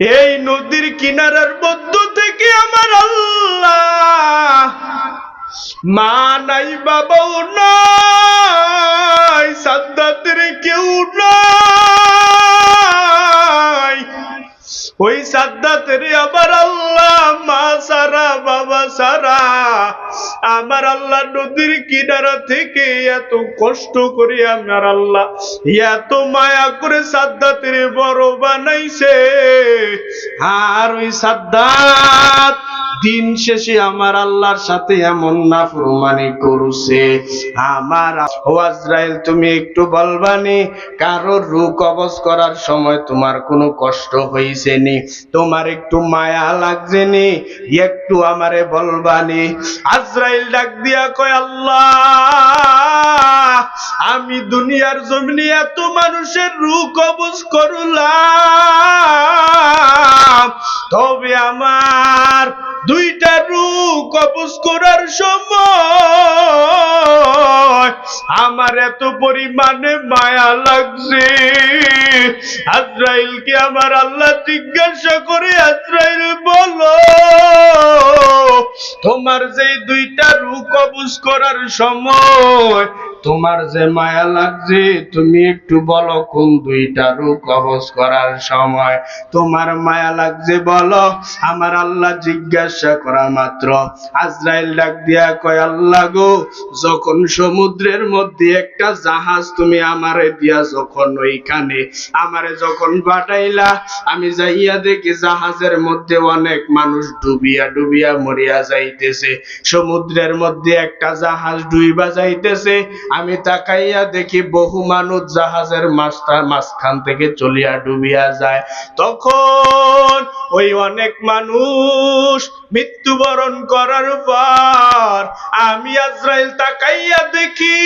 এই নদীর কিনারার মধ্য থেকে আমার আল্লাহ মা নাই, বাবাও নাই, সাদ্দাতের কেউ নাই। ওই সাদ্দাতের আমার আল্লাহ মা সারা, বাবা সারা, আমার আল্লাহ নদীর কিনারা থেকে এত কষ্ট করে আমার আল্লাহ এত মায়া করে সাদ্দাতের বড় বানাইছে। আর ওই সাদ্দাত দিন শেষে আমার আল্লাহর সাথে এমন নাফরমানি করছে। আমার ও আজরাইল, তুমি একটু বলবানি কারোর রূহ কবজ করার সময় তোমার কোনো কষ্ট হইছে নি? তোমার একটু মায়া লাগছে নি? একটু আমারে বলবানি। আজরাইল ডাক দিয়া কয়, আল্লাহ, আমি দুনিয়ার জমিনে এত মানুষের রূহ কবজ করলাম, তবে আমার দুইটা রূহ কবজ করার সময় আমার এত পরিমাণে মায়া লাগছে। আজরাইলকে আমার আল্লাহ জিজ্ঞাসা করে, আজরাইল বলো, তোমার যে দুইটা রূহ কবজ করার সময় তোমার যে মায়া লাগছে, তুমি একটু বলো কোন দুইটা রূহ কবজ করার সময় তোমার মায়া লাগছে, বলো। আমার আল্লাহ জিজ্ঞাসা করা মাত্র আজরাইল ডাক দিয়া কয়, আল্লাহ গো, যখন সমুদ্রের মধ্যে একটা জাহাজ তুমি আমারে দিয়া যখন ওইখানে আমারে যখন পাঠাইলা, আমি যাইয়া দেখি জাহাজের মধ্যে অনেক মানুষ ডুবিয়া ডুবিয়া মরিয়া যাইতেছে। সমুদ্রের মধ্যে একটা জাহাজ ডুইবা যাইতেছে, আমি তাকাইয়া দেখি বহু মানুষ জাহাজের মাঝখান থেকে চলিয়া ডুবিয়া যায়। তখন ওই অনেক মানুষ মৃত্যুবরণ করার পর আমি আজরাইল তাকাইয়া দেখি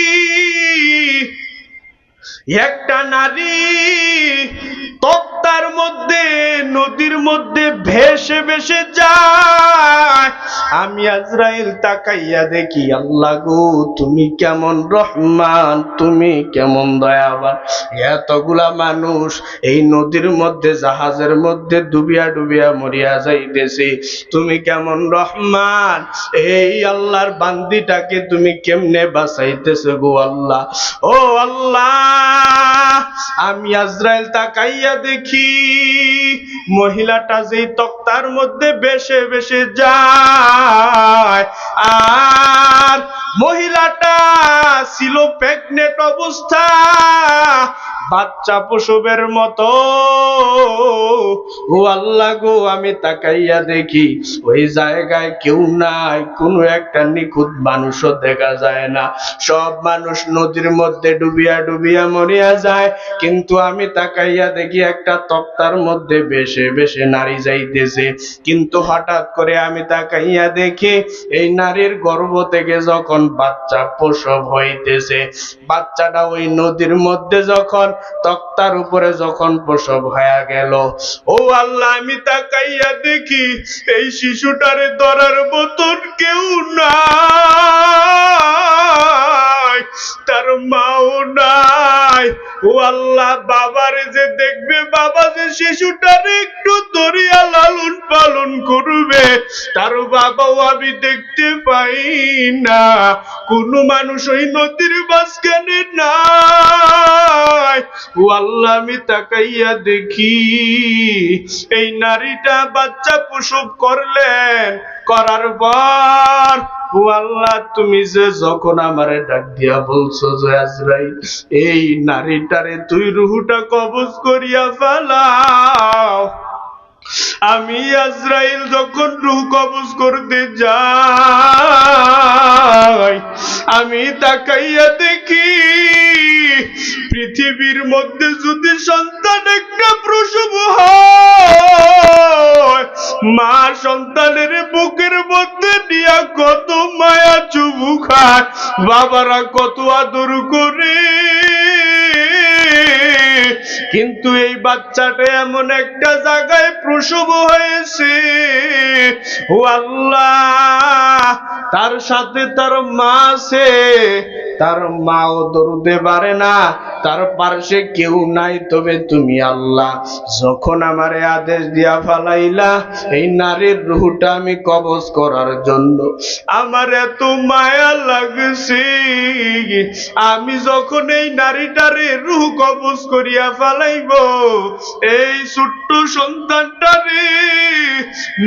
একটা নারী তক্তার মধ্যে নদীর মধ্যে ভেসে ভেসে যায়। আমি আজরাইল তাকাইয়া দেখি, আল্লাহ গো, তুমি কেমন রহমান, তুমি কেমন দয়াবান। এতগুলা মানুষ এই নদীর মধ্যে জাহাজের মধ্যে ডুবিয়া ডুবিয়া মরিয়া যাইতেছে, তুমি কেমন রহমান। এই আল্লাহর বান্দিটাকে তুমি কেমনে বাঁচাইতেছো গো আল্লাহ। ও আল্লাহ, আমি আজরাইল তাকাইয়া দেখি মহিলাটা যেই তক্তার মধ্যে বেশে বেশে যায়, আর মহিলাটা ছিল প্রেগনেন্ট অবস্থা, বাচ্চা প্রসবের মতো। ও আল্লাহ গো, আমি তাকাইয়া দেখি ওই জায়গায় কেউ নাই, কোনো একটা নিখুঁত মানুষও দেখা যায় না। সব মানুষ নদীর মধ্যে ডুবিয়া ডুবিয়া মরিয়া যায়, কিন্তু আমি তাকাইয়া দেখি একটা তক্তার মধ্যে বেশে বেশে নারী যাইতেছে। কিন্তু হঠাৎ করে আমি তাকাইয়া দেখি এই নারীর গর্ভ থেকে যখন বাচ্চা প্রসব হইতেছে, বাচ্চাটা ওই নদীর মধ্যে যখন তক্তার উপরে যখন প্রসব হয়ে গেল, ও আল্লাহ, আমি তাকাইয়া দেখি এই শিশুটারে ধরার মতন কেউ নাই, তার মাও নাই। ও আল্লাহ, বাবারে যে দেখবে, বাবা যে শিশুটারে একটু ধরিয়া লালন পালন করবে, তার বাবাও আমি দেখতে পাই না। কোনো মানুষ ওই নদীর মাঝখানে নাই। ও আল্লাহ, আমি তাকাইয়া দেখি এই নারীটা বাচ্চা প্রসব করলেন, করার পর ও আল্লাহ, তুমি যে যখন আমারে ডাক দিয়া বলছো যে আজরাইল, এই নারীটারে তুই রুহটা কবজ করিয়া ফেলাও, আমি আজরাইল যখন রূহ কবজ করতে যাই, আমি তাকাইয়া দেখি পৃথিবীর মধ্যে যদি সন্তান একটা প্রসব হয়, মা সন্তানের বুকের মধ্যে নিয়া কত মায়া চুমু খায়, বাবারা কত আদর করে, কিন্তু এই বাচ্চাটা এমন একটা জায়গায় প্রসব হয়েছে, ও আল্লাহ, তার সাথে তার মা আছে, তার মাও দরুদে পারে না, তার পার্শ্বে কেউ নাই তবে তুমি আল্লাহ। যখন আমারে আদেশ দিয়া ফালাইলা এই নারীর রূহটা আমি কবজ করার জন্য, আমার এত মায়া লাগছে, আমি যখন এই নারীটারে রূহ কবজ করিয়া ফালাইব, এই ছোট্ট সন্তানটারে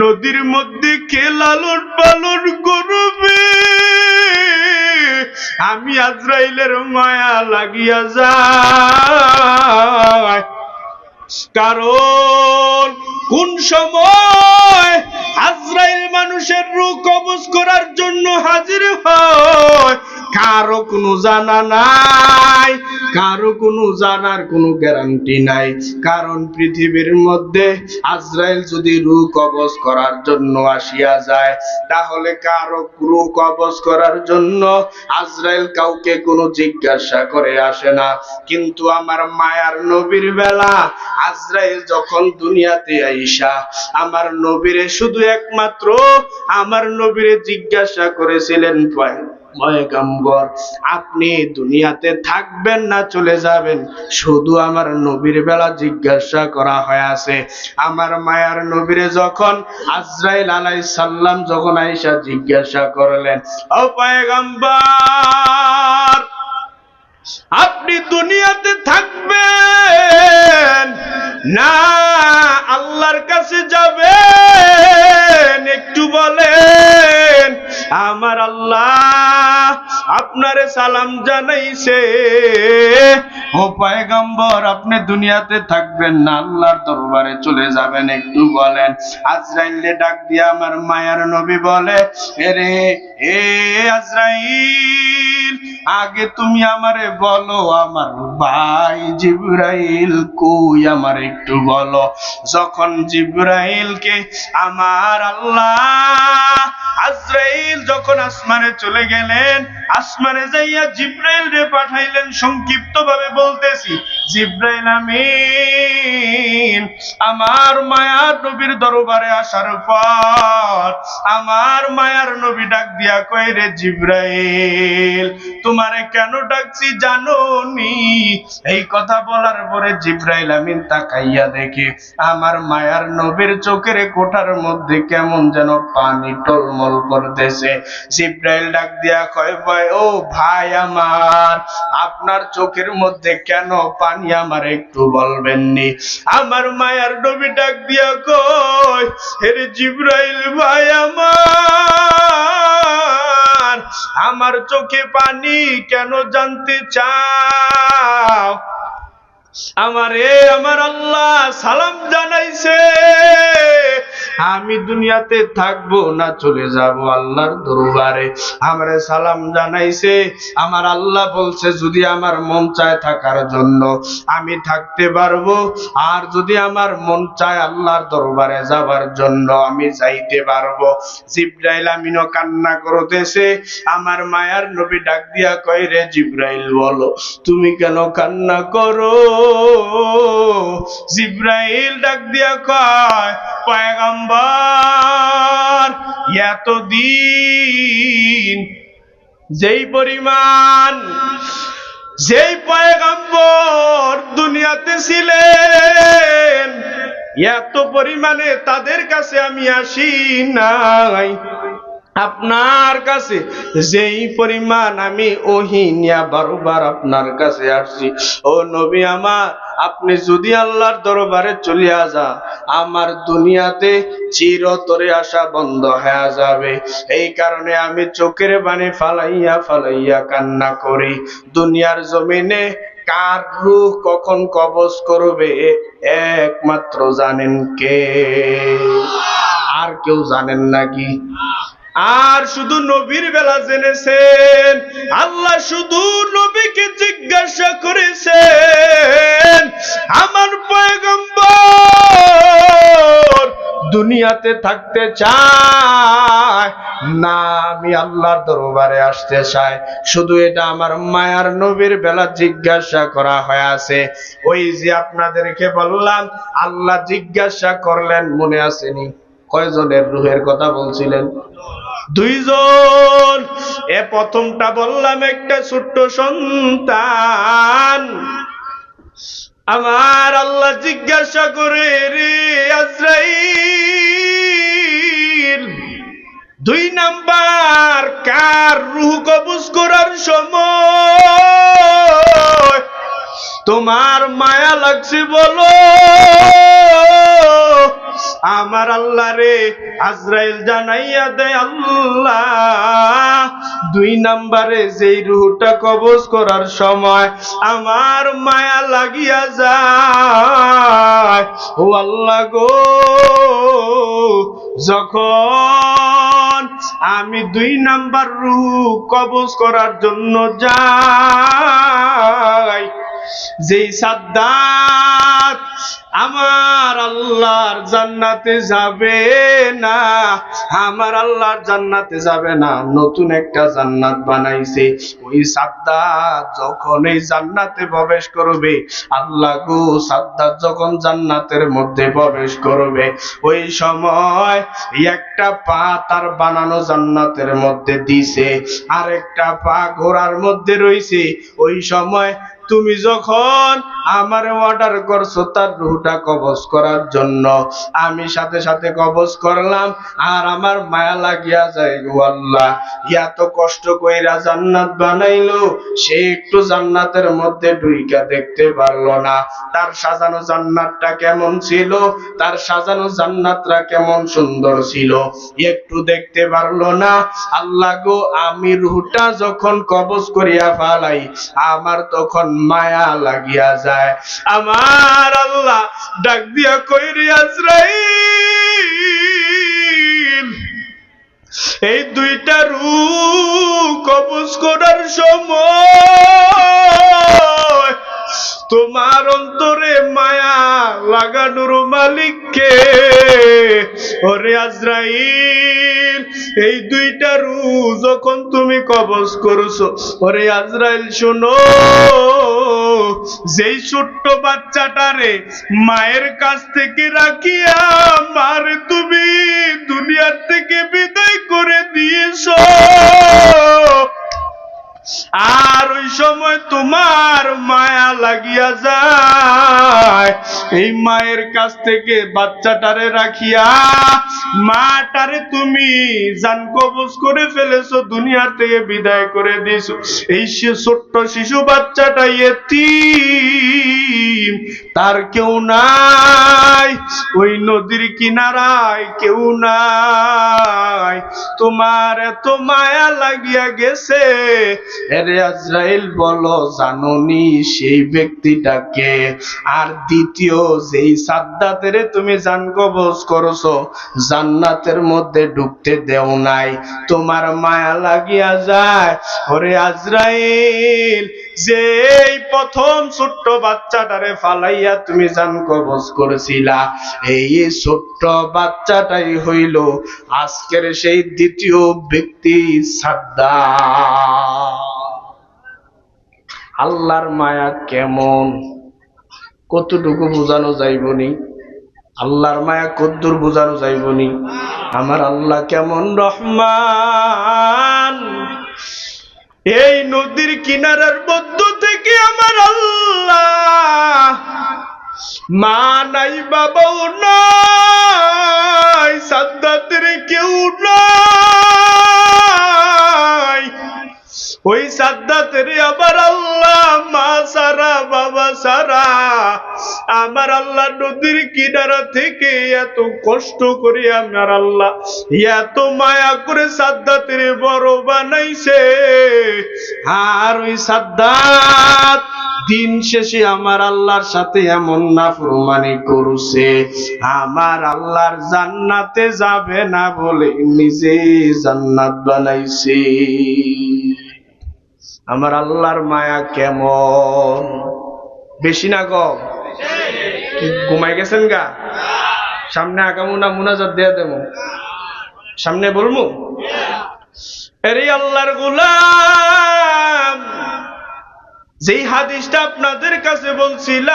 নদীর মধ্যে কে লালন পালন করবে, আমি আজরাইলের মায়া লাগিয়া যায়। কারণ কোন সময় আজরাইল মানুষের রূহ কবজ করার জন্য হাজির হয় কারো কোনো জানা নাই, কারো কোনো জানার কোনো গ্যারান্টি নাই। কারণ পৃথিবীর মধ্যে আজরাইল যদি রূহ কবজ করার জন্য আসিয়া যায়, তাহলে কারো রূহ কবজ করার জন্য আজরাইল কাউকে কোনো জিজ্ঞাসা করে আসে না। কিন্তু আমার মায়ার নবীর বেলা আজরাইল যখন দুনিয়াতে আইসা আমার নবীরে শুধু একমাত্র আমার নবীরে জিজ্ঞাসা করেছিলেন, পয়গম্বর আপনি দুনিয়াতে থাকবেন না চলে যাবেন? শুধু আমার নবীর বেলা জিজ্ঞাসা করা হয়েছে। আমার মায়ার নবীরে যখন আজরাইল আলাইহিস সালাম যখন আয়েশা জিজ্ঞাসা করলেন, ও পয়গম্বর আপনি দুনিয়াতে থাকবেন না আল্লাহর কাছে যাবেন, একটু বলেন। আমার আল্লাহ আপনারে সালাম জানাইছে, ও পয়গম্বর আপনি দুনিয়াতে থাকবেন না আল্লাহর দরবারে চলে যাবেন, একটু বলেন। আজরাইলে ডাক দিয়া আমার মায়ার নবী বলে, এরে এ আজরাইল আগে তুমি আমারে বলো আমার ভাই জিবরাইল কই, আমার একটু বলো। যখন জিবরাইলকে আমার আল্লাহ আজরাইল যখন আসমানে চলে গেলেন, আসমানে যাইয়া জিবরাইল রে পাঠাইলেন। সংক্ষিপ্ত ভাবে বলতেছি, জিবরাইল আমিন আমার মায়ার নবীর দরবারে আসার পর আমার মায়ার নবী ডাক দিয়া কয়, রে জিবরাইল তোমারে কেন ডাকছি জানো নি? এই কথা বলার পরে জিবরাইল আমিন তাকাইয়া দেখে আমার মায়ার নবীর চোখের কোঠার মধ্যে কেমন যেন পানি টলমল করতেছে। জিবরাইল ডাক দিয়া কয়, ভাই ও ভাই আমার, আপনার চোখের মধ্যে কেন পানি আমার একটু বলবেন নি? আমার মায়ার নবী ডাক দিয়া কয়, হে জিবরাইল ভাই আমার চোখে পানি কেন জানতে চাও? আমারে আমার আল্লাহ সালাম জানাইছে, আমি দুনিয়াতে থাকবো না চলে যাব আল্লাহর দরবারে। আমারে সালাম জানাইছে, আমার আল্লাহ বলছে যদি আমার মন চায় থাকার জন্য আমি থাকতে পারবো, আর যদি আমার মন চায় আল্লাহর দরবারে যাবার জন্য আমি যাইতে পারবো। জিবরাইল আমিনও কান্না করতেছে। আমার মায়ার নবী ডাক দিয়া কয়, রে জিবরাইল বলো তুমি কেন কান্না করো? জিবরাইল ডাক দিয়া কয়, পয়গম্বর এতদিন যেই পয়গম্বর দুনিয়াতে ছিলেন এত পরিমাণে তাদের কাছে আমি আসি নাই, আপনার কাছে যেই পরিমাণ আমি ওহী নিয়া বারবার আপনার কাছে আসছি, ও নবী আমার আপনি যদি আল্লাহর দরবারে চলিয়া যান আমার দুনিয়াতে চিরতরে আসা বন্ধ হয়ে যাবে। এই কারণে আমি চোখের পানি ফালাইয়া ফালাইয়া কান্না করি। দুনিয়ার জমিনে কার রূহ কখন কবজ করবে একমাত্র জানেন কে? আর কেউ জানেন নাকি? আর শুধু নবীর বেলা জেনেছেন, আল্লাহ শুধু নবীকে জিজ্ঞাসা করেছেন, আমার পয়গম্বর দুনিয়াতে থাকতে চায় না আমি আল্লাহর দরবারে আসতে চাই? শুধু এটা আমার মায়ার নবীর বেলা জিজ্ঞাসা করা হয়েছে। ওই যে আপনাদেরকে বললাম আল্লাহ জিজ্ঞাসা করলেন, মনে আসেনি? কয়জনের রূহের কথা বলছিলেন? 2 জন। প্রথমটা বললাম একটা ছোট্ট সন্তান, আমার আল্লাহ জিজ্ঞাসা করে, রে আজরাইল, 2 নাম্বার কার রূহ কবজ করার সময় তোমার মায়া লাগছে বলো। আমার আল্লাহ রে আজরাইল জানাইয়া দেয়, আল্লাহ 2 নাম্বারে যেই রূহটা কবজ করার সময় আমার মায়া লাগিয়া যায়, ও আল্লাহ গো, যখন আমি 2 নাম্বার রূহ কবজ করার জন্য যাই, যেই সাদ্দাত আমার আল্লাহর জান্নাতে যাবে না, আমার আল্লাহর জান্নাতে যাবে না, নতুন একটা জান্নাত বানাইছে, ওই সাদ্দাত যখন এই জান্নাতে প্রবেশ করবে, আল্লাহ গো, সাদ্দাত যখন জান্নাতের মধ্যে প্রবেশ করবে, ওই সময় একটা পা তার বানানো জান্নাতের মধ্যে দিছে, আর একটা পা ঘোড়ার মধ্যে রইছে। ওই সময় তুমি যখন আমার অর্ডার করছো তার রূহটা কবজ করার জন্য, আমি সাথে সাথে কবজ করলাম, আর আমার মায়া লাগিয়া যায়, গো আল্লাহ, এত কষ্ট কইরা জান্নাত বানাইলো, সে একটু জান্নাতের মধ্যে ঢুইকা দেখতে পারলো না, তার সাজানো জান্নাতটা কেমন ছিল, তার সাজানো জান্নাতটা কেমন সুন্দর ছিল, একটু দেখতে পারলো না। আল্লাহ গো, আমি রূহটা যখন কবজ করিয়া ফালাই, আমার তখন মায়া লাগিয়া যায়। আমার আল্লাহ ডাক দিয়া কই, রে আজরাইল, এই 2টা রূহ কবজ করার সময় তোমার অন্তরে মায়া লাগানোর মালিককে। ওরে আজরাইল, এই 2টা রূহ যখন তুমি কবজ করছো, ওরে আজরাইল শোনো, যেই ছোট্ট বাচ্চাটারে মায়ের কাছ থেকে রাখিয়া মারে তুমি দুনিয়ার থেকে বিদায় করে দিয়েছো, আর ওই সময় তোমার মায়া লাগিয়া যায়, এই মায়ের কাছ থেকে বাচ্চাটারে রাখিয়া মাটারে তুমি জান কবজ করে ফেলেছো, দুনিয়ার থেকে বিদায় করে দিয়েছো। এই ছোট্ট শিশু বাচ্চাটা ইয়েতীম, তার কেউ নাই, ওই নদীর কিনারায় কেউ নাই, তোমার এত মায়া লাগিয়া গেছে। এরে আজরাইল, বলো জানোনি সেই ব্যক্তিটাকে? আর দ্বিতীয় যেই সাদ্দাতের তুমি জান কবজ করছো, জান্নাতের মধ্যে ঢুকতে দেও নাই, তোমার মায়া লাগিয়া যায়। ওরে আজরাইল, যে এই প্রথম ছোট্ট বাচ্চাটারে ফালাইয়া তুমি জান কবজ করেছিলা, এই ছোট্ট বাচ্চাটাই হইল আজকের সেই দ্বিতীয় ব্যক্তি সাদ্দাত। আল্লাহর মায়া কেমন, কতটুকু বোঝানো যাইবনি? আল্লাহর মায়া কদ্দুর বোঝানো যাইবনি? আমার আল্লাহ কেমন রহমান। এই নদীর কিনারার মধ্য থেকে আমার আল্লাহ, মা নাই, বাবাও নাই, সাদ্দাতের কেউ নাই, ওই সাদ্দাতের আবার আল্লাহ মা সারা বাবা সারা আমার আল্লাহ নদীর কিনারা থেকে এত কষ্ট করে আমার আল্লাহ এত মায়া করে সাদ্দাতের বড় বানাইছে। আর ওই সাদ্দাত দিন শেষে আমার আল্লাহর সাথে এমন নাফরমানি করছে, আমার আল্লাহর জান্নাতে যাবে না বলে নিজে জান্নাত বানাইছে। আমার আল্লাহর মায়া কেমন, বেশি না কম? ঘুমাই গেছেন গা? সামনে আগামু না মুনাজাত দিয়ে দেবো? সামনে বলবো? আরে আল্লাহর গোলাম, যেই হাদিসটা আপনাদের কাছে বলছিলাম,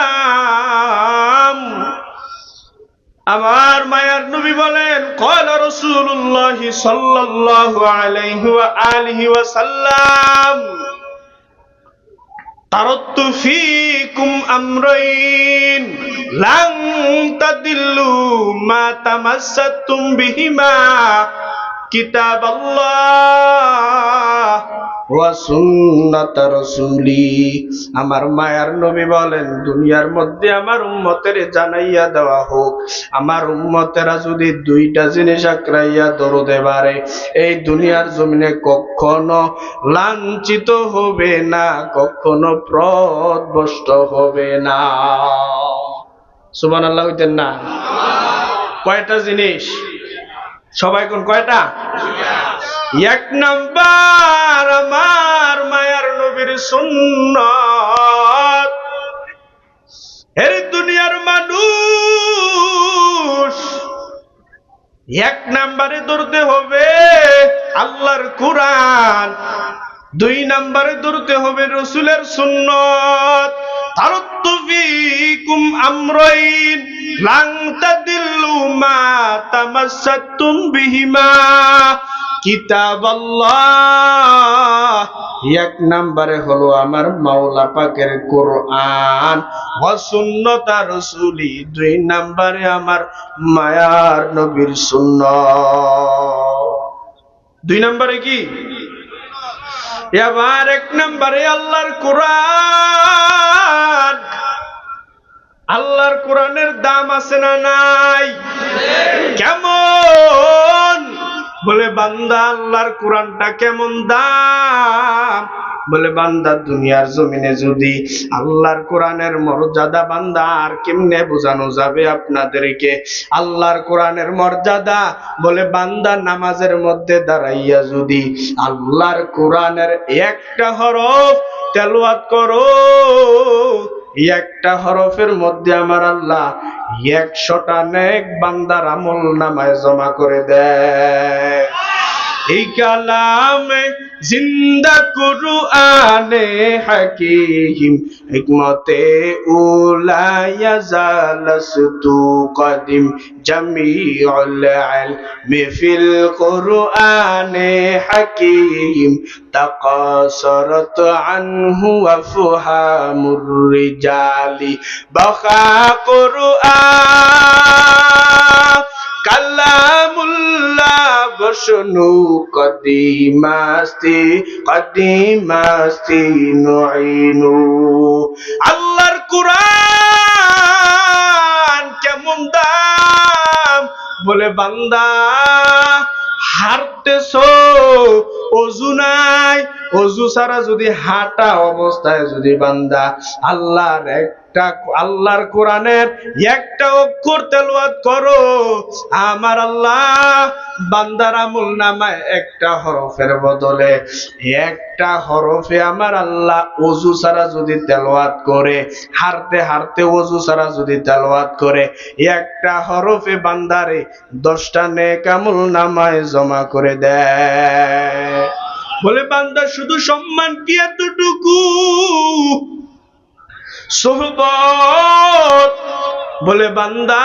আমার মায়ার নবী বলেন, ক্বালা রাসূলুল্লাহ সাল্লাল্লাহু আলাইহি ওয়া আলিহি ওয়া সাল্লাম, তারাক্তু ফীকুম আমরাইন লান তাদিল্লু মা তামাসসাকতুম বিহিমা কিতাবাল্লাহ ওয়া সুন্নাত রাসূলি। আমার মায়ার নবী বলেন, দুনিয়ার মধ্যে আমার উম্মতের জানাইয়া দেওয়া হোক, আমার উম্মতেরা যদি দুইটা জিনিস আঁকড়াইয়া ধরতে পারে, এই দুনিয়ার জমিনে কখনো লাঞ্ছিত হবে না, কখনো পথভ্রষ্ট হবে না। সুবহানাল্লাহ হইতেন না? কয়টা জিনিস? সবাই কোন কয়টা? এক নাম্বার আমার মায়ার নবীর সুন্নাত। এর দুনিয়ার মানুষ এক নাম্বারে ধরতে হবে আল্লাহর কোরআন, দুই নাম্বারে ধরতে হবে রাসূলের সুন্নাত। তারাক্তু ফীকুম আমরাইন লান তাদিল্লু মা তামাসসাকতুম বিহিমা কিতাবাল্লাহ। এক নাম্বারে হলো আমার মাওলা পাকের কোরআন, ওয়া সুন্নাত রাসূলি, দুই নাম্বারে আমার মায়ার নবীর সুন্নাত। দুই নাম্বারে কি? এবার এক নাম্বারে আল্লাহর কোরআন। আল্লাহর কোরআনের দাম আছে না নাই? কেমন? বলে বান্দা আল্লাহর কোরআনটা কেমন দাম? বলে বান্দা দুনিয়ার জমিনে যদি আল্লাহর কোরআনের মর্যাদা বান্দা আর কেমনে বোঝানো যাবে আপনাদেরকে? আল্লাহর কোরআনের মর্যাদা বলে বান্দা নামাজের মধ্যে দাঁড়াইয়া যদি আল্লাহর কোরআনের একটা হরফ তেলাওয়াত করো, একটা হরফের মধ্যে আমার আল্লাহ 100টা নেক বান্দার আমল নামায় জমা করে দেয়। এই কালামে জিন্দা কুরআনে হাকিম হিকমতে উলা ইয়াজালাস্তু কদিম জামিউল ইলমি ফিল কুরআনে হাকিম তাকাসরত আনহু আফহামুর রিজালি বাখা কুরআন কালামুল্লাহ বশনু কদিমাস্তি নুইনু। আল্লাহর কোরআন কেমন দাম? বলে বান্দা হাঁটতেছো, অজু নাই, অজু ছাড়া যদি হাঁটা অবস্থায় যদি বান্দা আল্লাহর কোরআনের একটা অক্ষর তেলাওয়াত করো, আমার আল্লাহ বান্দার আমল নামায় একটা হরফের বদলে একটা হরফে আমার আল্লাহ অজু ছাড়া যদি তেলাওয়াত করে, হাঁটতে হাঁটতে অজু ছাড়া যদি তেলাওয়াত করে, একটা হরফে বান্দারে 10টা নেক আমল নামায় জমা করে দেয়। বলে বান্দা শুধু সম্মান কি এতটুকু? সোহবত। বলে বান্দা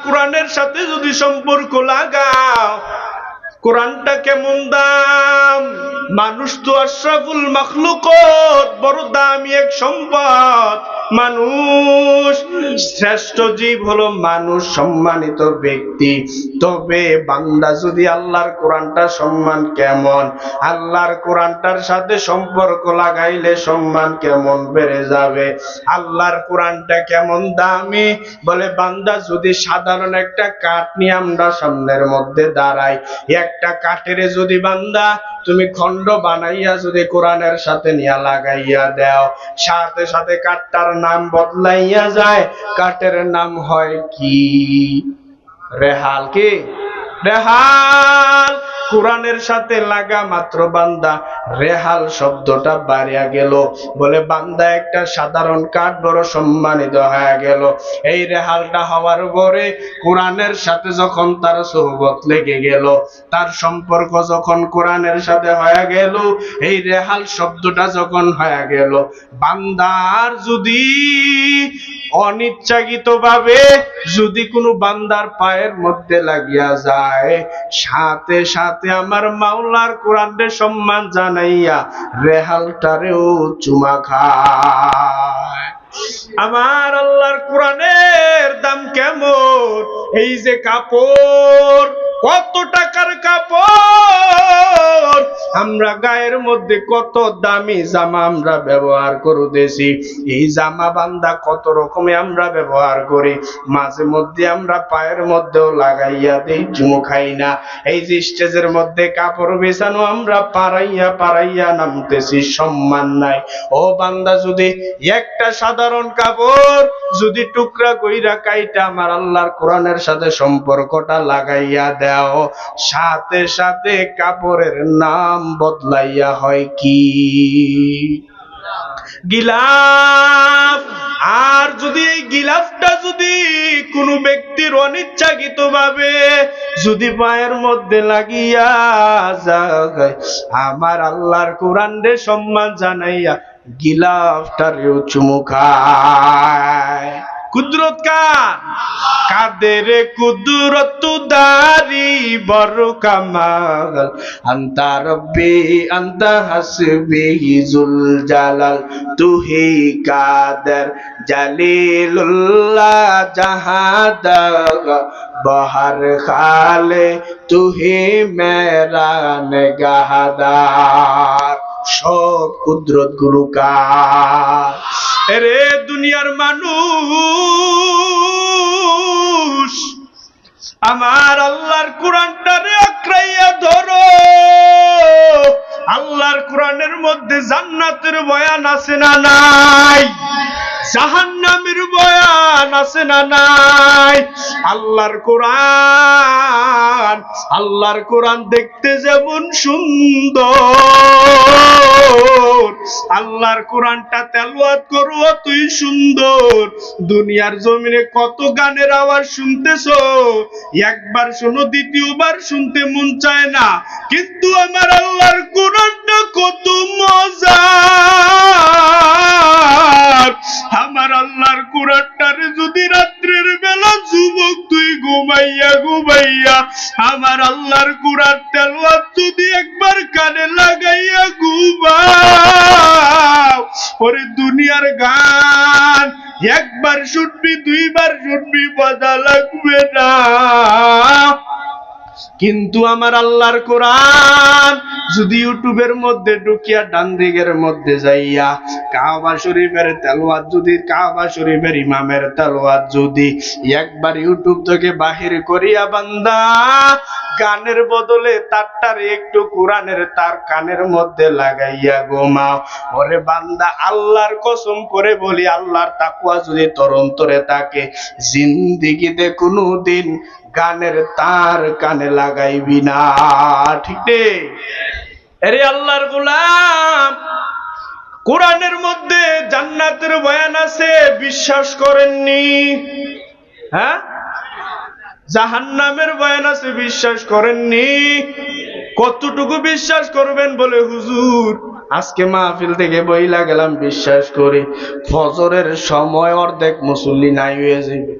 কোরআনের সাথে যদি সম্পর্ক লাগাও, কোরআনটা কেমন দাম? মানুষ তো আশরাফুল মাখলুকাত, বড় দামি এক সম্পদ। মানুষ শ্রেষ্ঠ জীব হলো মানুষ, সম্মানিত ব্যক্তি। তবে বান্দা যদি আল্লাহর কোরআনটা সম্মান কেমন? আল্লাহর কোরআনটার সাথে সম্পর্ক লাগাইলে সম্মান কেমন বেড়ে যাবে? আল্লাহর কোরআনটা কেমন দামি? বলে বান্দা যদি সাধারণ একটা কাঠ নিয়ে আমরা সামনের মধ্যে দাঁড়াই, একটা কাঠের যদি বান্দা তুমি খণ্ড বানাইয়া যদি কোরআনের সাথে নিয়ে লাগাইয়া দাও, সাথে সাথে কাঠটার নাম বদলাইয়া যায়। কাঠের নাম হয় কি? রেহাল। কি রেহাল? কোরআনের সাথে লাগা মাত্র বান্দা রেহাল শব্দটা বাড়িয়া গেল। বলে বান্দা একটা সাধারণ কাঠ বড় সম্মানিত হয়ে গেল। এই রেহালটা হওয়ার পরে কোরআনের সাথে যখন তার সোহবত লেগে গেল, তার সম্পর্ক যখন কোরআনের সাথে হয়ে গেল, এই রেহাল শব্দটা যখন হয়ে গেল, বান্দার যদি অনিচ্ছাকৃতভাবে যদি কোনো বান্দার পায়ের মধ্যে লাগিয়া যায়, সাথে সাথে সাথে আমার মাওলার কোরআনের সম্মান জানাইয়া রেহালটারেও চুমা খায়। আমার আল্লাহর কোরআনের দাম কেমন? এই যে কাপড়, কত টাকার কাপড়, আমরা গায়ের মধ্যে কত দামি জামা আমরা ব্যবহার করতেছি। এই জামা বান্দা কত রকমে আমরা ব্যবহার করি, মাঝে মধ্যে আমরা পায়ের মধ্যেও লাগাইয়া দেই, চুমু খাই না। এই যে স্টেজের মধ্যে কাপড় বিছানো আমরা পাড়াইয়া পাড়াইয়া নামতেছি, সম্মান নাই। ও বান্দা, যদি একটা সাধারণ কাপড় যদি টুকরা কইরা কাইটা আমার আল্লাহর কোরআনের সাথে সম্পর্কটা লাগাইয়া দাও, সাথে সাথে কাপড়ের নাম বদলাইয়া হয় কি? গিলাফ। আর যদি এই গিলাফটা যদি কোনো ব্যক্তির অনিচ্ছাকৃত ভাবে যদি পায়ের মধ্যে লাগিয়া যায়, আমার আল্লাহর কোরআনের সম্মান জানাইয়া গিলাফটারেও চুমু খায়। কুদরত কার? কাদের কুদরত দারি বড় কামাল, আন্তা রব্বি আন্তা হাসবি জুল জালাল, তুহি কাদের জালিলুল্লাহ জাহাদা বহর খালে, তুহি মেরা নেগাহদার। সব কুদরত গুলো কার? এরে দুনিয়ার মানুষ, আমার আল্লাহর কোরআনটারে আঁকড়াইয়া ধরো। আল্লাহর কোরআনের মধ্যে জান্নাতের বয়ান আছে না নাই? জাহান্নামের বয়ান আছে না নাই? আল্লাহর কোরআন দেখতে যেমন সুন্দর, আল্লাহর কোরআনটা তেলাওয়াত করো অতই সুন্দর। দুনিয়ার জমিনে কত গানের আওয়াজ শুনতেছো, একবার শোনো দ্বিতীয়বার শুনতে মন চায় না, কিন্তু আমার আল্লাহর কোরআনটা কত মজার। আমার আল্লাহর কোরআনটারে যদি রাত্রের বেলা যুবক তুই ঘুমাইয়া আমার আল্লাহর কোরআন তেলাওয়াত যদি একবার কানে লাগাইয়া ঘুমাও, ওরে দুনিয়ার গান একবার শুনবি দুইবার শুনবি মজা লাগবে না। কিন্তু আমার আল্লাহর কোরআন যদি ইউটিউবের মধ্যে ঢুকিয়া ডান দিকের মধ্যে যাইয়া কাবা শরীফের তেলাওয়াত যদি, কাবা শরীফের ইমামের তেলাওয়াত যদি একবার ইউটিউব থেকে বাহির করিয়া বান্দা গানের বদলে তারটারে একটু কোরআনের তার কানের মধ্যে লাগাইয়া ঘুমাও, ওরে বান্দা আল্লাহর কসম করে বলি, আল্লাহর তাকওয়া যদি তোর অন্তরে থাকে, জিন্দেগিতে কোনোদিন গানের তার কানে লাগাইবি না। ঠিক নেই? আরে আল্লাহর গোলাম, কোরআনের মধ্যে জান্নাতের বয়ান আছে, বিশ্বাস করেননি? হ্যাঁ, জাহান্নামের বয়ান আছে, বিশ্বাস করেননি? কতটুকু বিশ্বাস করবেন? বলে হুজুর আজকে মাহফিল থেকে বইলা গেলাম, বিশ্বাস করি ফজরের সময় অর্ধেক মুসল্লি নাই হয়ে যাবে।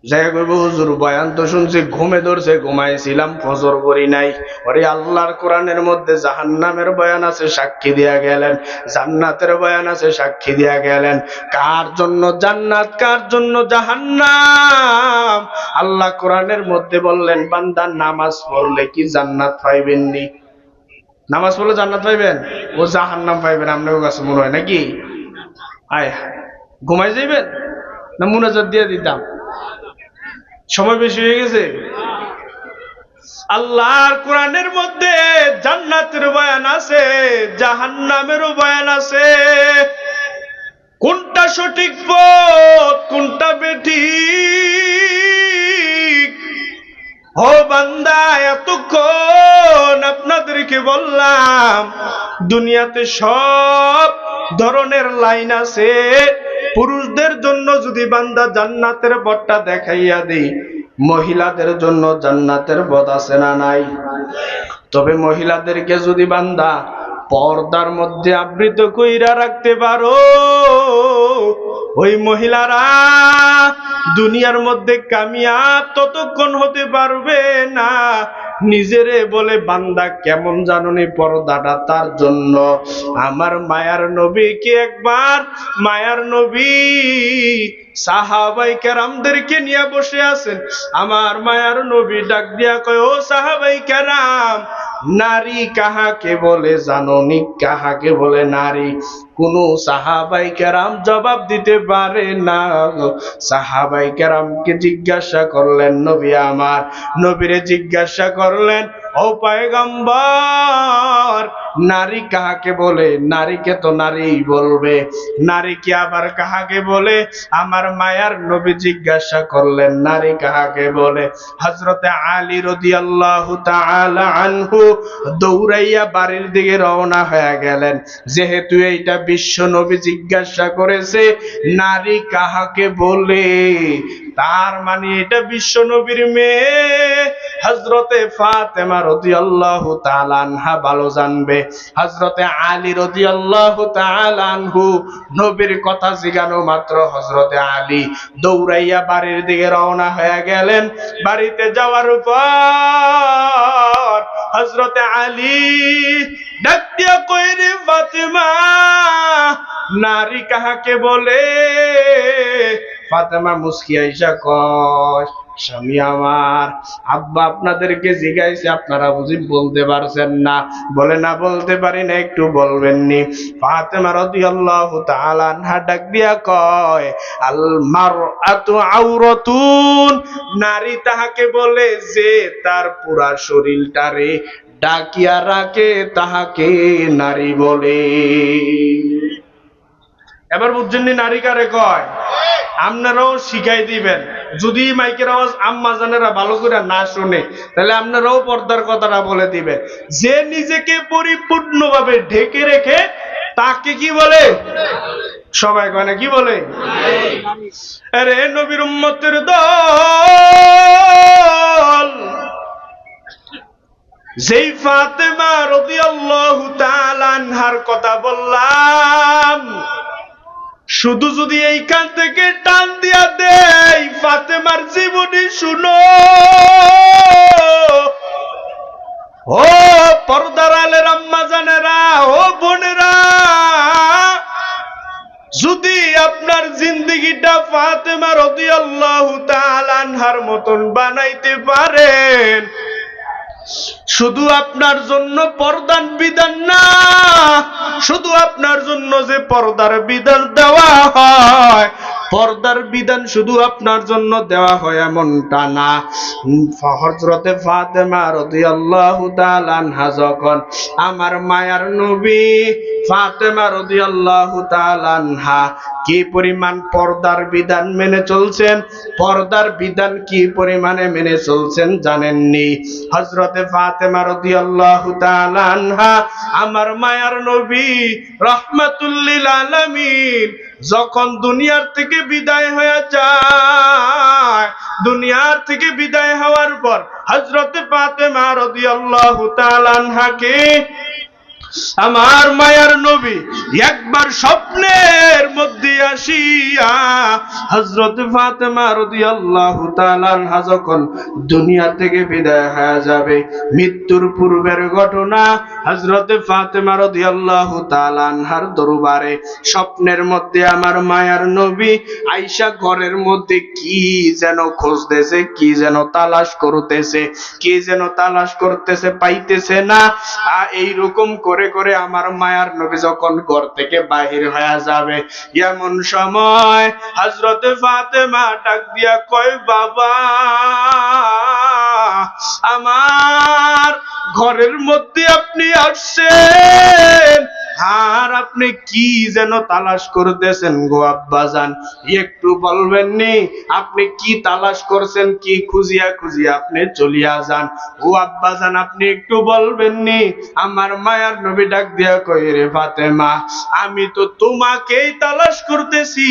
যাই করবো হুজুর বয়ান তো শুনছি, ঘুমে ধরছে, ঘুমাইছিলাম, ফজর করি নাই। ওরে আল্লাহর কোরআনের মধ্যে জাহান্নামের বয়ান আছে, সাক্ষী দিয়া গেলেন, জান্নাতের বয়ান আছে, সাক্ষী দিয়া গেলেন। কার জন্য জান্নাত, কার জন্য জাহান্নাম? আল্লাহ কোরআনের মধ্যে বললেন, বান্দা নামাজ পড়লে কি জান্নাত পাইবেননি? নামাজ পড়লে জান্নাত পাইবেন, ও জাহান্নাম পাইবেন আপনার কাছে মনে হয় নাকি? আয় ঘুমাই যাইবেন না মুনাজাত দিয়ে দিতাম? সময় বেশি হয়ে গেছে। আল্লাহর কোরআনের মধ্যে জান্নাতের বয়ান আছে, জাহান্নামেরও বয়ান আছে। কোনটা সঠিক পথ, কোনটা বেঠিক? ও বান্দা, এতক্ষণ আপনাদেরকে বললাম দুনিয়াতে সব ধরনের লাইন আছে। পুরুষদের জন্য যদি বান্দা জান্নাতের পথটা দেখাইয়া দেই, মহিলাদের জন্য জান্নাতের পথ আছে না নাই? তবে মহিলাদেরকে যদি বান্দা পর্দার মধ্যে আবৃত কইরা রাখতে পারো, ওই মহিলারা দুনিয়ার মধ্যে কামিয়াব ততক্ষণ হতে পারবে না নিজেরে বলে বান্দা কেমন জাননি পর্দাটা তার জন্য। আমার মায়ার নবীকে একবার মায়ার নবী সাহাবাই কেরামদেরকে নিয়ে বসে আছেন, আমার মায়ার নবী ডাক দিয়া কয়, ও সাহাবাই কেরাম, নারী কাহাকে বলে জাননি? কাহাকে বলে নারী? কোন সাহাবাই কেরাম জবাব দিতে পারে না। সাহাবাই কেরামকে জিজ্ঞাসা করলেন নবী আমার, নবীরে জিজ্ঞাসা করলেন, ও পয়গম্বর, নারী কাহাকে বলে? নারীকে তো নারী বলবে, নারীকে আবার কাহাকে বলে? আমার মায়ার নবী জিজ্ঞাসা করলেন, নারী কাহাকে বলে? হযরতে আলী রাদিয়াল্লাহু তাআলা আনহু দৌড়াইয়া বাড়ির দিকে রওনা হয়ে গেলেন। যেহেতু এইটা বিশ্ব নবী জিজ্ঞাসা করেছে নারী কাহাকে বলে, তার মানে এটা বিশ্ব নবীর মেয়ে হযরতে ফাতেমা রাদিয়াল্লাহু তাআলা আনহা ভালো জানবে। হযরতে আলী রাদিয়াল্লাহু তাআলা আনহু নবীর কথা জিজ্ঞানো মাত্র হযরতে আলী দৌড়াইয়া বাড়ির দিকে রওনা হয়ে গেলেন। বাড়িতে যাওয়ার পর হযরতে আলী ডাক দিয়া কই, রে ফাতেমা, নারী কাহাকে বলে? ফাতেমা মুস্কি আইসা কয়, স্বামী আমার, আব্বা আপনাদেরকে জিজ্ঞাসা, আপনারা বুঝি বলতে পারছেন না? বলে, না বলতে পারি না, একটু বলবেননি? ফাতেমা রাদিয়াল্লাহু তাআলা আনহা ডাক দিয়া কয়, আল মারআতু আওরাতুন, নারী তাহাকে বলে যে তার পুরা শরীরটারে ডাকিয়া রাখে, তাহাকে নারী বলে। এবার বুঝছেন নারী কারে কয়? আপনারাও শিখাই দিবেন। যদি মাইকের আওয়াজ আম্মা জানেরা ভালো করে না শুনে, তাহলে আপনারাও পর্দার কথাটা বলে দিবেন। যে নিজেকে পরিপূর্ণভাবে ঢেকে রেখে তাকে কি বলে? সবাই কয় না, কি বলে? আরে নবীর উম্মতের দল, যেই ফাতেমা রাদিয়াল্লাহু তাআলা আনহার কথা বললাম, শুধু যদি এইখান থেকে টান দিয়া দেই ফাতেমার জীবনী শুনো। ও পর্দার আলের আম্মা জানেরা, ও বোনেরা, যদি আপনার জিন্দেগিটা ফাতেমা রাদিয়াল্লাহু তাআলা আনহার মতন বানাইতে পারেন, শুধু আপনার জন্য পর্দার বিধান না, শুধু আপনার জন্য যে পর্দার বিধান দেওয়া হয়, পর্দার বিধান শুধু আপনার জন্য দেওয়া হয় এমনটা না। হযরতে ফাতেমা রাদিয়াল্লাহু তাআলা আনহা যখন আমার মায়ার নবী ফাতেমা রাদিয়াল্লাহু তাআলা আনহা কি পরিমাণ পর্দার বিধান মেনে চলছেন, পর্দার বিধান কি পরিমাণে মেনে চলছেন জানেননি? হযরতে ফাতেমা রাদিয়াল্লাহু তাআলা আনহা আমার মায়ার নবী রাহমাতুল লিল আলামিন যখন দুনিয়ার থেকে বিদায় হয়ে যায়, দুনিয়ার থেকে বিদায় হওয়ার পর হযরতে ফাতেমা রাদিয়াল্লাহু তাআলা আনহাকে আমার মায়ার নবী একবার স্বপ্নের মধ্যে আসিয়া হযরত ফাতেমা রাদিয়াল্লাহু তাআলা আনহা যখন দুনিয়া থেকে বিদায় হয়ে যাবে, মৃত্যুর পূর্বের ঘটনা হযরত ফাতেমা রাদিয়াল্লাহু তাআলা আনহার দরবারে স্বপ্নের মধ্যে আমার মায়ার নবী আয়েশা ঘরের মধ্যে কি যেন খুঁজতেছে, কি যেন তালাশ করতেছে, কি যেন তালাশ করতেছে, পাইতেছে না। এইরকম করে করে আমার মায়ার নবী যখন ঘর থেকে বাহির হয়ে যাবে, এমন সময় হযরতে ফাতেমা ডাক দিয়া কয়, বাবা, আমার ঘরের মধ্যে আপনি আসছেন, আর আপনি কি যেন তালাশ করতেছেন গো আব্বাজান, একটু বলবেননি? আপনি কি তালাশ করছেন, কি খুঁজিয়া খুঁজিয়া আপনি চলিয়া যান? ও আব্বাজান, আপনি একটু বলবেননি? আমার মায়ার নবী ডাক দিয়া কই, রে ফাতেমা, আমি তো তোমাকেই তালাশ করতেছি,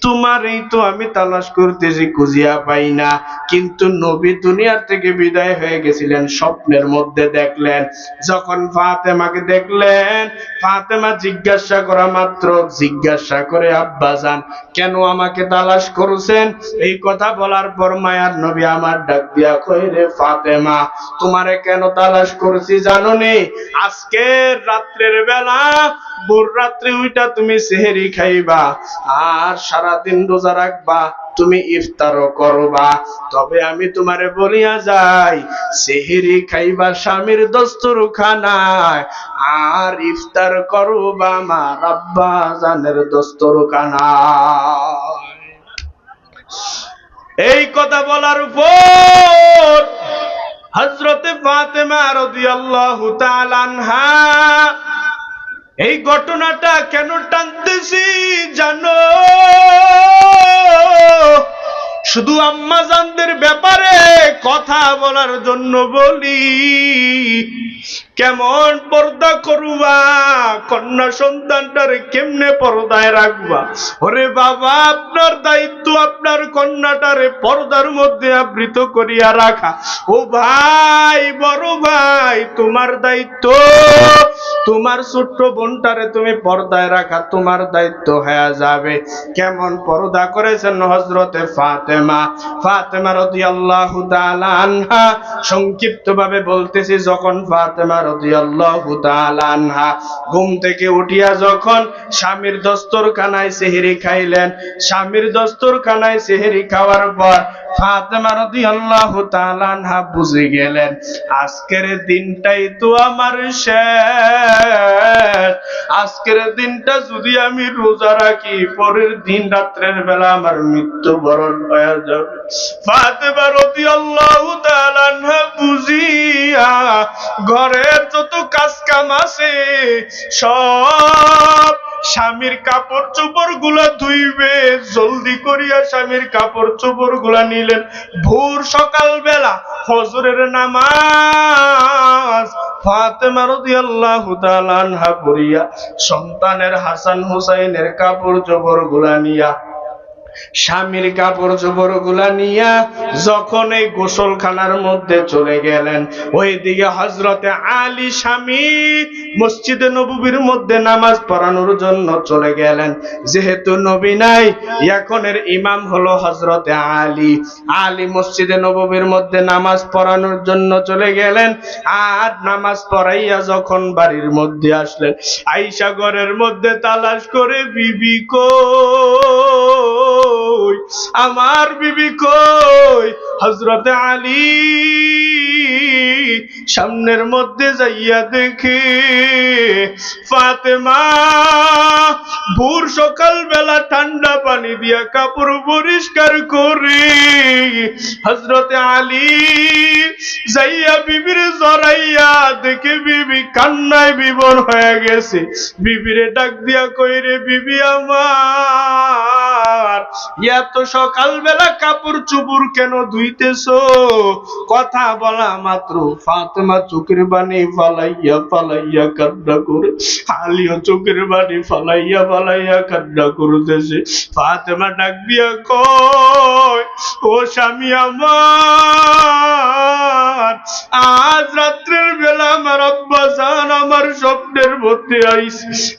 তোমারই তো আমি তালাশ করতেছি, খুঁজিয়া পাই না। কিন্তু নবী দুনিয়ার থেকে বিদায় হয়ে গেছিলেন, স্বপ্নের মধ্যে দেখলেন। যখন ফাতেমাকে দেখলেন, ফাতেমা জিজ্ঞাসা করা মাত্র জিজ্ঞাসা করে, আব্বাজান কেন আমাকে তালাশ করছেন? এই কথা বলার পর মায়ার নবী আমার ডাক দিয়া কই, রে ফাতেমা, তোমারে কেন তালাশ করছি জানো নি? আজকের রাত্রের বেলা ভোর রাত্রে উইটা তুমি সেহেরি খাইবা, আর সারাদিন রোজা রাখবা, তুমি ইফতারও করবা। তবে আমি তোমারে বলিয়া যাই, সেহেরি খাইবা স্বামীর দস্তরখানায়, আর ইফতার করবা আমার আব্বা জানের দস্তরখানায়। এই কথা বলার পর হযরতে ফাতেমা রাদিয়াল্লাহু তাআলা আনহা, এই ঘটনাটা কেন টানতেছি জানো? শুধু আম্মাজানদের ব্যাপারে কথা বলার জন্য বলি। কেমন পর্দা করবা, কন্যা সন্তানটারে কেমনে পর্দায় রাখবা? ওরে বাবা, আপনার দায়িত্ব আপনার কন্যাটারে পর্দার মধ্যে আবৃত করিয়া রাখা। ও ভাই, বড় ভাই, তোমার দায়িত্ব তোমার ছোট্ট বোনটারে তুমি পর্দায় রাখা, তোমার দায়িত্ব হয়ে যাবে। কেমন পর্দা করেছেন হযরতে ফাতেমা। ফাতেমা রাদিয়াল্লাহু তাআলা আনহা, সংক্ষিপ্ত ভাবে বলতেছি, যখন ফাতেমা রাদিয়াল্লাহু তাআলা আনহা ঘুম থেকে উঠিয়া যখন স্বামীর দস্তরখানায় সেহরি খাইলেন, স্বামীর দস্তরখানায় সেহরি খাওয়ার পর ফাতেমা রাদিয়াল্লাহু তাআলা আনহা বুঝে গেলেন, আজকের দিনটাই তো আমার শেষ। আজকের দিনটা যদি আমি রোজা রাখি, পরের দিন রাত্রের বেলা আমার মৃত্যুবরণ হয়ে যাবে। ফাতেমা রাদিয়াল্লাহু তাআলা আনহা বুঝিয়া ঘরের যত কাজ কাম আছে সব স্বামীর কাপড় চোপড় গুলা ধুইবে, জলদি করিয়া স্বামীর কাপড় চোপড় গুলা নিলেন। ভোর সকাল বেলা ফজরের নামাজ ফাতেমা রাদিয়াল্লাহু তাআলা আনহা পড়িয়া সন্তানের হাসান হুসাইনের কাপড় চোপড় গুলা নিয়া, স্বামীর কাপড় চোপড় গুলা নিয়া যখন এই গোসলখানার মধ্যে চলে গেলেন, ওইদিকে হযরতে আলী স্বামী মসজিদে নববীর মধ্যে নামাজ পড়ানোর জন্য চলে গেলেন। যেহেতু নবী নাই, এখনের ইমাম হলো হযরতে আলী। আলী মসজিদে নববীর মধ্যে নামাজ পড়ানোর জন্য চলে গেলেন। আর নামাজ পড়াইয়া যখন বাড়ির মধ্যে আসলেন, আয়েশা ঘরের মধ্যে তালাশ করে, বিবি কই, আমার বিবি কই? হযরতে আলী সামনের মধ্যে যাইয়া দেখে ফাতেমা ভোর সকাল বেলা ঠান্ডা পানি দিয়া কাপড় পরিষ্কার করে হযরতে আলী যাইয়া বিবির জড়াইয়া দেখে বিবি কান্নায় বিভোর হয়ে গেছে। বিবিরে ডাক দিয়া কইরে, বিবি আমার, এত সকাল বেলা কাপড় চোপড় কেন ধুইতেছো? কথা বলা মাত্র ফাতেমা চোখের পানি ফালাইয়া ফালাইয়া কান্না করে, আলীও চোখের পানি ফালাইয়া ফালাইয়া কান্না করতেছে। ফাতেমা ডাক দিয়া কয়, ও স্বামী আমার, আজ রাত্রের বেলা আমার আব্বা জান আমার স্বপ্নের মধ্যে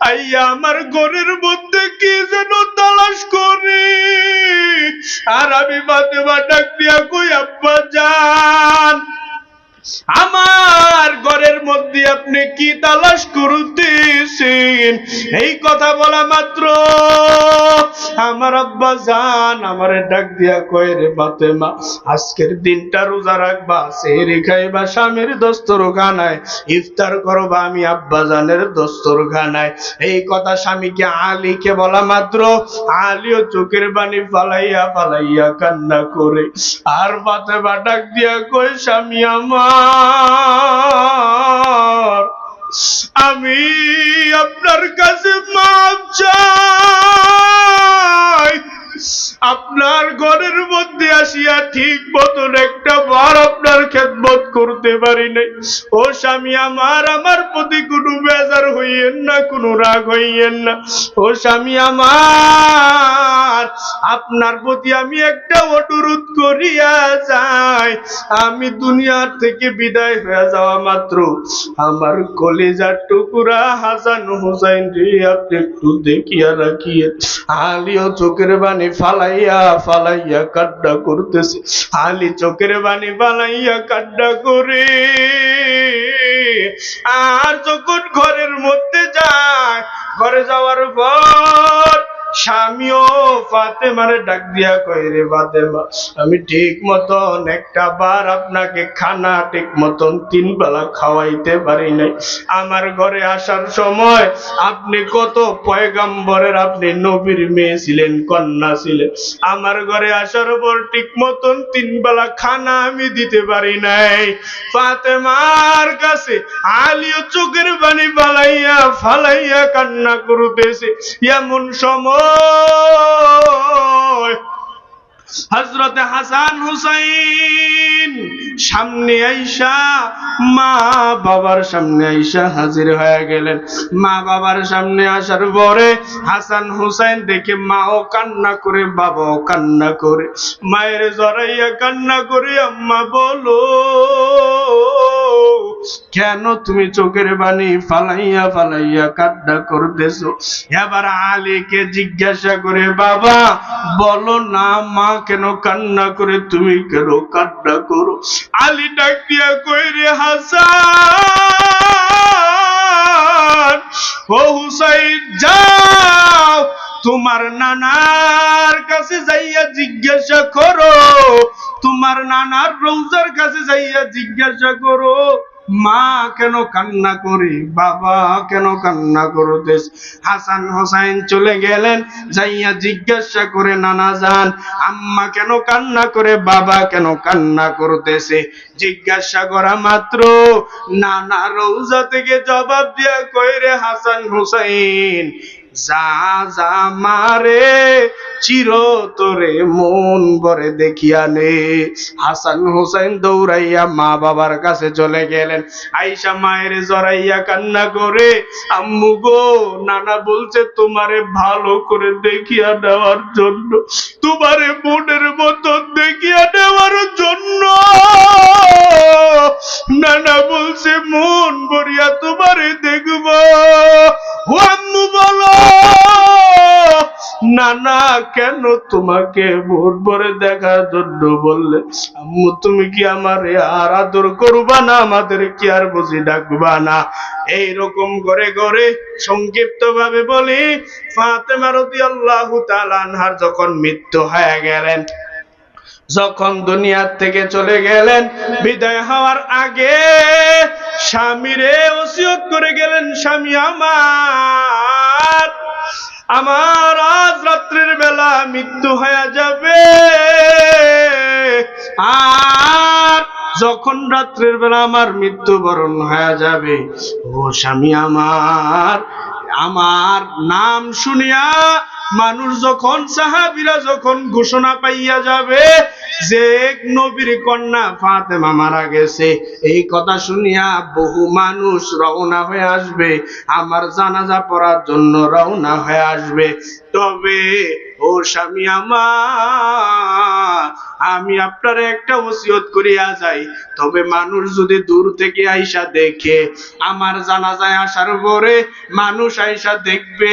আইয়া আমার ঘরের মধ্যে কি যেন তালাশ করে। আর আমি ফাতেমা ডাক দিয়া কই, আব্বা জান, আমার ঘরের মধ্যে আপনি কি তালাশ করতেছেন? এই কথা বলা মাত্র আমার আব্বা জান আমারে ডাক দিয়া কয়, রে ফাতেমা, আজকের দিনটা রোজা রাখবা, সেহরি খাইবা স্বামীর দস্তরখানায়, ইফতার করবা আমি আব্বা জানের দস্তরখানায়। এই কথা স্বামীকে আলীকে বলা মাত্র আলীও চোখের পানি ফালাইয়া ফালাইয়া কান্না করে। আর ফাতেমা ডাক দিয়া কয়, স্বামী আমার, আমি আপনার কাছে মাপ চাই। আপনার ঘরের মধ্যে আসিয়া ঠিক মতন একটা বার আপনার খেদমত করতে করতে পারি নাই। ও স্বামী আমার, আমার প্রতি কোনো বেজার হইয়েন না, কোনো রাগ হইয়েন না। ও স্বামী আমার, আপনার প্রতি আমি একটা অনুরোধ করিয়া যাই, আমি দুনিয়ার থেকে বিদায় হয়ে যাওয়া মাত্র আমার কলিজার টুকুরা হাসান হুসাইন রে আপনি একটু দেখিয়া রাখিয়ে। আলীও চোখের বাণী ফালাইয়া ফালাইয়া কান্না করতেছে। আলী চোখের বাণী ফালাইয়া কান্না করে, আর যখন ঘরের মধ্যে যায়, ঘরে যাওয়ার পর স্বামীও ফাতেমারে ডাক দিয়া কয়, রে ফাতেমা, আমি ঠিক মতন একটা বার আপনাকে খানা ঠিক মতন 3 বেলা খাওয়াইতে পারি নাই। আমার ঘরে আসার সময় আপনি কত পয়গম্বরের, আপনি নবীর মেয়ে ছিলেন, কন্যা ছিলেন। আমার ঘরে আসার পর ঠিক মতন 3 বেলা খানা আমি দিতে পারি নাই। ফাতেমার কাছে আলীও চোখের পানি ফালাইয়া ফালাইয়া কান্না করতেছে। এমন সময় হযরতে হাসান হুসাইন সামনে আইসা, মা বাবার সামনে আইসা হাজির হয়ে গেলেন। মা বাবার সামনে আসার পরে হাসান হুসাইন দেখে মাও কান্না করে, বাবাও কান্না করে, মায়ের জড়াইয়া কান্না করে, আম্মা বলো কেন তুমি চোখের পানি ফালাইয়া ফালাইয়া কান্না করতেছো? এবার আলীকে জিজ্ঞাসা করে, বাবা বলো না, মা কেন কান্না করে, তুমি কেন কান্না করো? আলী ডাক দিয়া কই, রে হাসান, ও হুসাইন, যাও তোমার নানার কাছে যাইয়া জিজ্ঞাসা করো, তোমার নানার রওজার কাছে যাইয়া জিজ্ঞাসা করো মা কেন কান্না করে, বাবা কেন কান্না করতেছে। হাসান হোসাইন চলে গেলেন, যাইয়া জিজ্ঞাসা করে, নানা যান, আম্মা কেন কান্না করে, বাবা কেন কান্না করতেছে। জিজ্ঞাসা করা মাত্র নানা রওজা থেকে জবাব দিয়া কই, রে হাসান হোসাইন, যা যা মারে চিরতরে মন ভরে দেখিয়া নে। হাসান হোসেন দৌড়াইয়া মা বাবার কাছে চলে গেলেন। আইসা মায়ের জড়াইয়া কান্না করে, আম্মু গো, নানা বলছে তোমারে ভালো করে দেখিয়া দেওয়ার জন্য, তোমারে মনের মতো দেখিয়া দেওয়ার জন্য। নানা বলছে মন ভরিয়া তোমারে দেখব। ও আম্মু বলো, নানা কেন তোমাকে মন ভরে দেখার জন্য বললে? আম্মু তুমি কি আমারে আর আদর করবা না, আমাদের কি আর বুঝি ডাকবা না? এইরকম করে করে সংক্ষিপ্ত ভাবে বলি, ফাতেমা রাদিয়াল্লাহু তাআলা আনহার যখন মৃত্যু হয়ে গেলেন, যখন দুনিয়ার থেকে চলে গেলেন, বিদায় হওয়ার আগে স্বামীরে ওসিয়ত করে গেলেন, স্বামী আমার, আমার আজ রাত্রের বেলা মৃত্যু হয়ে যাবে, আর যখন রাত্রের বেলা আমার মৃত্যুবরণ হয়ে যাবে, ও স্বামী আমার, আমার নাম শুনিয়া মানুষ যখন, সাহাবীরা যখন ঘোষণা পাইয়া যাবে যে নবীর কন্যা ফাতেমা মারা গেছে, এই কথা শুনিয়া বহু মানুষ রওনা হয়ে আসবে, আমার জানাজা পড়ার জন্য রওনা হয়ে আসবে। তবে ও স্বামী আমার, আমি আপনার একটা ওসিয়ত করিয়া যাই, তবে মানুষ যদি দূর থেকে আইসা দেখে, আমার জানাজায় আসার পরে মানুষ আইসা দেখবে,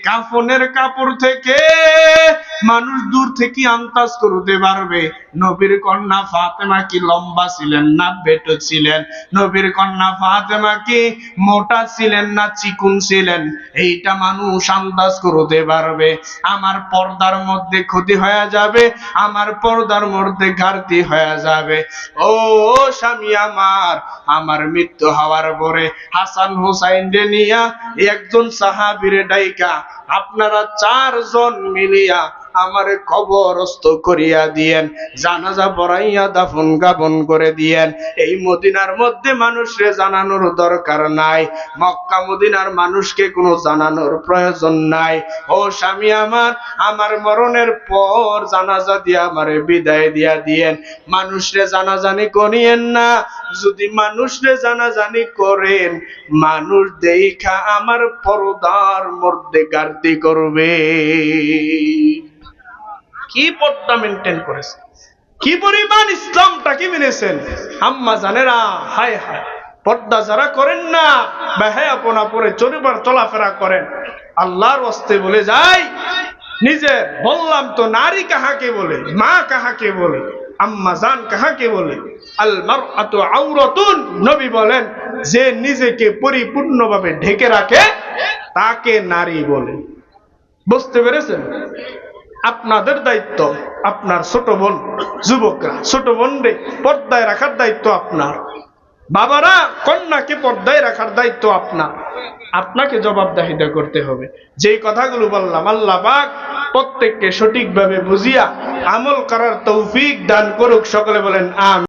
কাফনের কাপড় থেকে মানুষ দূর থেকে আন্দাজ করতে পারবে নবীর কন্যা ফাতেমা কি লম্বা ছিলেন না বেটো ছিলেন, নবীর কন্যা ফাতেমা কি মোটা ছিলেন না চিকুন ছিলেন, এইটা মানুষ আন্দাজ করতে পারবে। আমার পর্দার মধ্যে ক্ষতি হয়ে যাবে, আমার পর্দার মধ্যে ঘাটতি হয়ে যাবে। ও স্বামী আমার, আমার মৃত্যু হওয়ার পরে হাসান হোসাইন রে নিয়া একজন সাহাবীরে ডাইকা আপনারা 4 জন মিলিয়া আমারে কবরস্থ করিয়া দিয়েন, জানাজা পড়াইয়া দাফন কাফন করে দিয়েন। এই মদিনার মধ্যে মানুষরে জানানোর দরকার নাই, মক্কা মদিনার মানুষকে কোনো জানানোর প্রয়োজন নাই। ও স্বামী আমার, আমার মরণের পর জানাজা দিয়া আমারে বিদায় দিয়া দিয়েন, মানুষরে জানাজানি করিয়েন না। যদি মানুষরে জানাজানি করেন, মানুষ দেখা আমার পর্দার মধ্যে গার্দি করবে। কি পর্দা মেনটেন করেছে, কি পরিমাণ ইসলামটাকে মেনেছেন আম্মা জানেরা। হায় হায়, পর্দা যারা করেন না, বেহায়াপনা পরে চলাফেরা করেন, আল্লাহর ওয়াস্তে বলে যাই, নিজে বললাম তো, নারী কাহাকে বলে, মা কাহাকে বলে, আম্মা জান কাহাকে বলে? আল মারআতু আওরাতুন, নবী বলেন যে নিজেকে পরিপূর্ণভাবে ঢেকে রাখে তাকে নারী বলে। বুঝতে পেরেছেন? আপনাদের দায়িত্ব, আপনার ছোট বোন, যুবকরা, ছোট বোন রে পর্দায় রাখার দায়িত্ব আপনার। বাবারা, কন্যাকে পর্দায় রাখার দায়িত্ব আপনার। আপনাকে জবাবদিহিতা করতে হবে। যেই কথাগুলো বললাম, আল্লাহ পাক প্রত্যেককে সঠিকভাবে বুঝিয়া আমল করার তৌফিক দান করুক। সকলে বলেন আমিন।